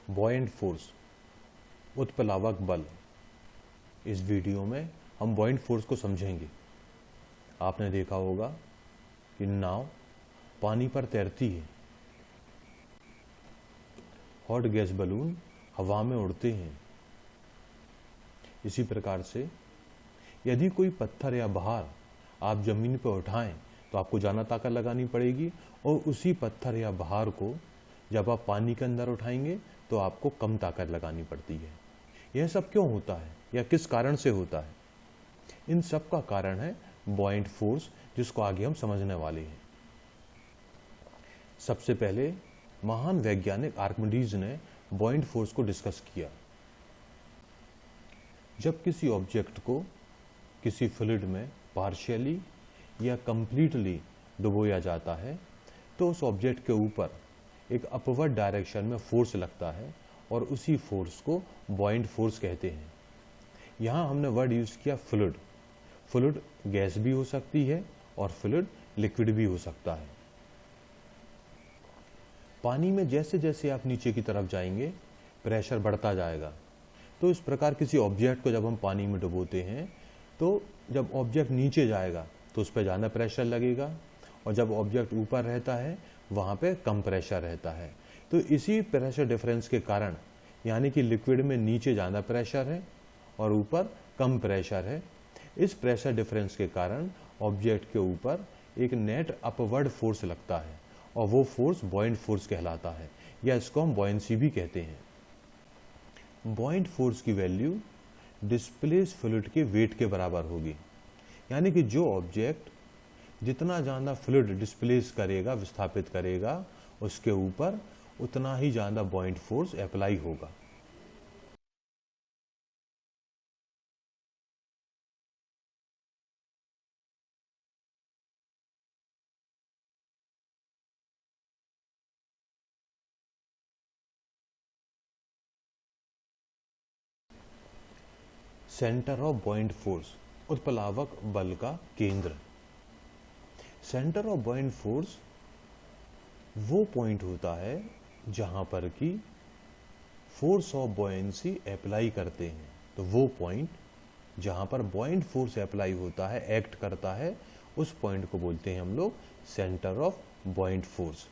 Buoyant force, उत्प्लावक बल। इस video में हम बॉयंट फोर्स को समझेंगे। आपने देखा होगा कि नाव पानी पर तैरती है, हॉट गैस बलून हवा में उड़ते हैं। इसी प्रकार से यदि कोई पत्थर या भार आप जमीन पर उठाएं तो आपको ज़्यादा ताकत लगानी पड़ेगी, और उसी पत्थर या भार को जब आप पानी के अंदर उठाएंगे तो आपको कम ताकत लगानी पड़ती है। यह सब क्यों होता है या किस कारण से होता है? इन सब का कारण है बॉयंट फोर्स, जिसको आगे हम समझने वाले हैं। सबसे पहले महान वैज्ञानिक आर्किमिडीज ने बॉयंट फोर्स को डिस्कस किया। जब किसी ऑब्जेक्ट को किसी फ्लूइड में पार्शियली या कंप्लीटली डुबोया जाता है तो उस ऑब्जेक्ट के ऊपर एक अपवर्ड डायरेक्शन में फोर्स लगता है, और उसी फोर्स को बॉयंट फोर्स कहते हैं। यहाँ हमने वर्ड यूज किया फ्लूइड। फ्लूइड गैस भी हो सकती है और फ्लूइड लिक्विड भी हो सकता है। पानी में जैसे जैसे आप नीचे की तरफ जाएंगे प्रेशर बढ़ता जाएगा। तो इस प्रकार किसी ऑब्जेक्ट को जब हम पानी में डुबोते हैं तो जब ऑब्जेक्ट नीचे जाएगा तो उस पर ज़्यादा प्रेशर लगेगा, और जब ऑब्जेक्ट ऊपर रहता है वहाँ पे कम प्रेशर रहता है। तो इसी प्रेशर डिफरेंस के कारण, यानी कि लिक्विड में नीचे ज़्यादा प्रेशर है और ऊपर कम प्रेशर है, इस प्रेशर डिफरेंस के कारण ऑब्जेक्ट के ऊपर एक नेट अपवर्ड फोर्स लगता है, और वो फोर्स बॉयंट फोर्स कहलाता है, या इसको हम बॉयंसी भी कहते हैं। बॉयंट फोर्स की वैल्यू डिस्प्लेस फ्लूइड के वेट के बराबर होगी, यानी कि जो ऑब्जेक्ट जितना ज़्यादा फ्लूइड डिस्प्लेस करेगा, विस्थापित करेगा, उसके ऊपर उतना ही ज़्यादा बॉयंट फोर्स अप्लाई होगा। सेंटर ऑफ बॉयंट फोर्स, उत्प्लावक बल का केंद्र। सेंटर ऑफ बॉयंट फोर्स वो पॉइंट होता है जहां पर कि फोर्स ऑफ बॉयंसी अप्लाई करते हैं। तो वो पॉइंट जहां पर बॉयंट फोर्स अप्लाई होता है, एक्ट करता है, उस पॉइंट को बोलते हैं हम लोग सेंटर ऑफ बॉयंट फोर्स।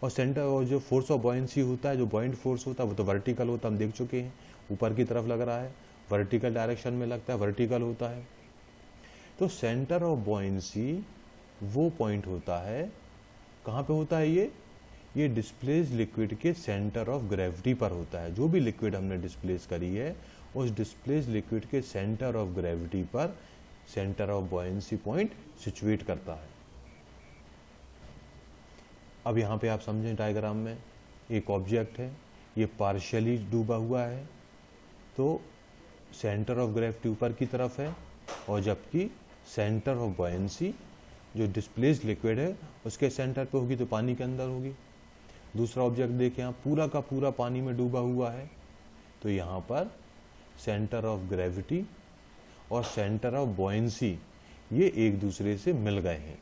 और सेंटर और जो फोर्स ऑफ बॉयंसी होता है, जो बॉयंट फोर्स होता है, वो तो वर्टिकल होता है, हम देख चुके हैं, ऊपर की तरफ लग रहा है, वर्टिकल डायरेक्शन में लगता है, वर्टिकल होता है। तो सेंटर ऑफ बॉयंसी वो पॉइंट होता है, कहाँ पे होता है ये डिस्प्लेस लिक्विड के सेंटर ऑफ ग्रेविटी पर होता है। जो भी लिक्विड हमने डिस्प्लेस करी है, उस डिस्प्लेस लिक्विड के सेंटर ऑफ ग्रेविटी पर centre of buoyancy point situate करता है। अब यहाँ पे आप समझें, डायग्राम में एक ऑब्जेक्ट है, ये पार्शियली डूबा हुआ है, तो सेंटर ऑफ ग्रेविटी ऊपर की तरफ है, और जबकि सेंटर ऑफ बॉयंसी जो डिस्प्लेस्ड लिक्विड है उसके सेंटर पे होगी, तो पानी के अंदर होगी। दूसरा ऑब्जेक्ट देखें, यहाँ पूरा का पूरा पानी में डूबा हुआ है, तो यहाँ पर सेंटर ऑफ ग्रेविटी और सेंटर ऑफ बॉयंसी ये एक दूसरे से मिल गए हैं।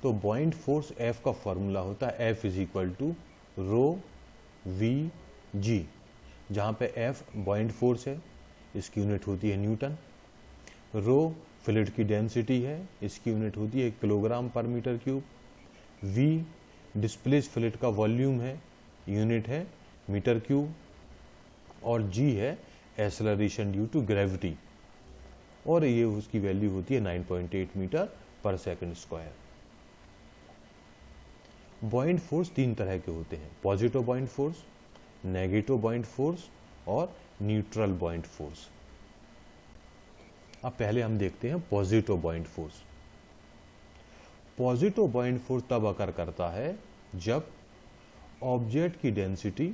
तो बॉयंट फोर्स F का फॉर्मूला होता है F is equal to rho V g, जहाँ पे F बॉयंट फोर्स है, इसकी यूनिट होती है न्यूटन। रो फ्लूइड की डेंसिटी है, इसकी यूनिट होती है kilogram per metre cube. V displace fluid का वॉल्यूम है, यूनिट है मीटर क्यूब। और जी है एक्सेलरेशन ड्यू टू ग्रेविटी, और ये उसकी वैल्यू होती है 9.8 मीटर पर सेकंड स्क्वायर। बॉयंट फोर्स तीन तरह के होते हैं, positive buoyant force, negative buoyant force और न्यूट्रल बॉयंट फोर्स। अब पहले हम देखते हैं positive buoyant force. Positive buoyant force तब अकर करता है जब ऑब्जेक्ट की डेंसिटी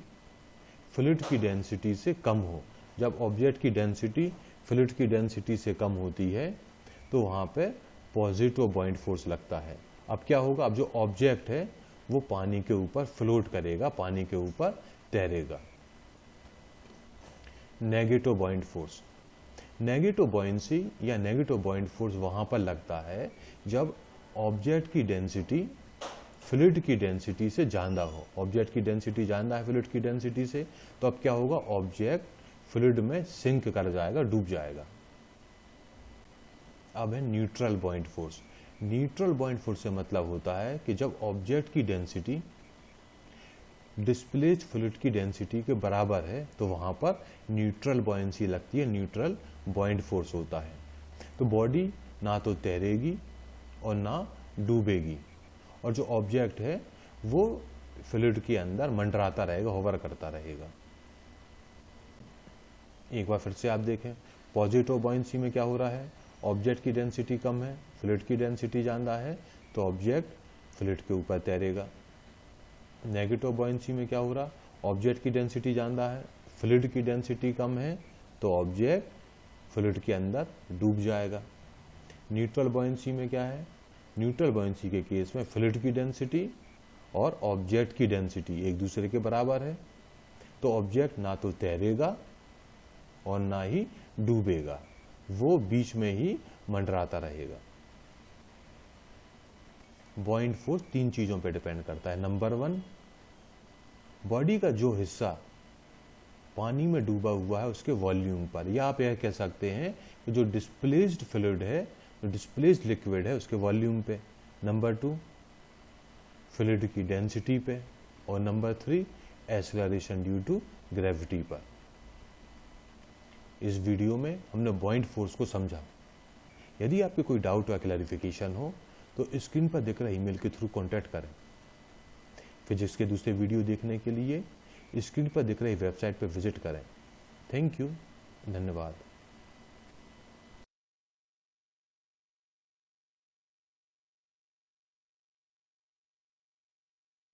फ्लूइड की डेंसिटी से कम हो। जब ऑब्जेक्ट की डेंसिटी फ्लूइड की डेंसिटी से कम होती है तो वहां पे पॉजिटिव बॉयंट फोर्स लगता है। अब क्या होगा, अब जो ऑब्जेक्ट है वो पानी के ऊपर फ्लोट करेगा, पानी के ऊपर तैरेगा। Negative buoyant force, negative buoyancy या नेगेटिव बॉयंट फोर्स वहां पर लगता है जब ऑब्जेक्ट की डेंसिटी फ्लूइड की डेंसिटी से ज़्यादा हो, ऑब्जेक्ट की डेंसिटी ज़्यादा है फ्लूइड की डेंसिटी से, तो अब क्या होगा, ऑब्जेक्ट फ्लूइड में सिंक कर जाएगा, डूब जाएगा। अब है न्यूट्रल बॉइंट फोर्स। न्यूट्रल बॉइंट फोर्स से मतलब होता है कि जब ऑब्जेक्ट की डेंसिटी डिस्प्लेस्ड फ्लूइड की डेंसिटी के बराबर है तो वहाँ पर न्यूट्रल बॉयंसी लगती है, न्यूट्रल बॉइंट फोर्स होता है। तो बॉडी ना तो तैरेगी और ना डूबेगी, और जो ऑब्जेक्ट है वो फ्लूइड के अंदर मंडराता रहेगा, होवर करता रहेगा। एक बार फिर से आप देखें, पॉजिटिव बॉयंसी में क्या हो रहा है, ऑब्जेक्ट की डेंसिटी कम है, फ्लूइड की डेंसिटी ज़्यादा है, तो ऑब्जेक्ट फ्लूइड के ऊपर तैरेगा। नेगेटिव बॉयंसी में क्या हो रहा, ऑब्जेक्ट की डेंसिटी ज़्यादा है, फ्लूइड की डेंसिटी कम है, तो ऑब्जेक्ट फ्लूइड के अंदर डूब जाएगा। न्यूट्रल बॉयंसी में क्या है, न्यूट्रल बॉयंसी के केस में फ्लूइड की डेंसिटी और ऑब्जेक्ट की डेंसिटी एक दूसरे के बराबर है, तो ऑब्जेक्ट ना तो तैरेगा और ना ही डूबेगा, वो बीच में ही मंडराता रहेगा। बॉइंट फोर्स 3 चीजों पे डिपेंड करता है। नंबर 1, बॉडी का जो हिस्सा पानी में डूबा हुआ है उसके वॉल्यूम पर, या आप यह कह सकते हैं कि जो डिस्प्लेस्ड फ्लूइड है, जो डिस्प्लेस्ड लिक्विड है उसके वॉल्यूम पे। नंबर 2, फ्लूइड की डेंसिटी पे। और number 3, acceleration due to gravity पर। इस वीडियो में हमने बॉइंट फोर्स को समझा। यदि आपके कोई डाउट या क्लैरिफिकेशन हो तो स्क्रीन पर दिख रहे ईमेल के थ्रू कांटेक्ट करें। फिजिक्स के दूसरे वीडियो देखने के लिए स्क्रीन पर दिख रही वेबसाइट पर विजिट करें। थैंक यू, धन्यवाद।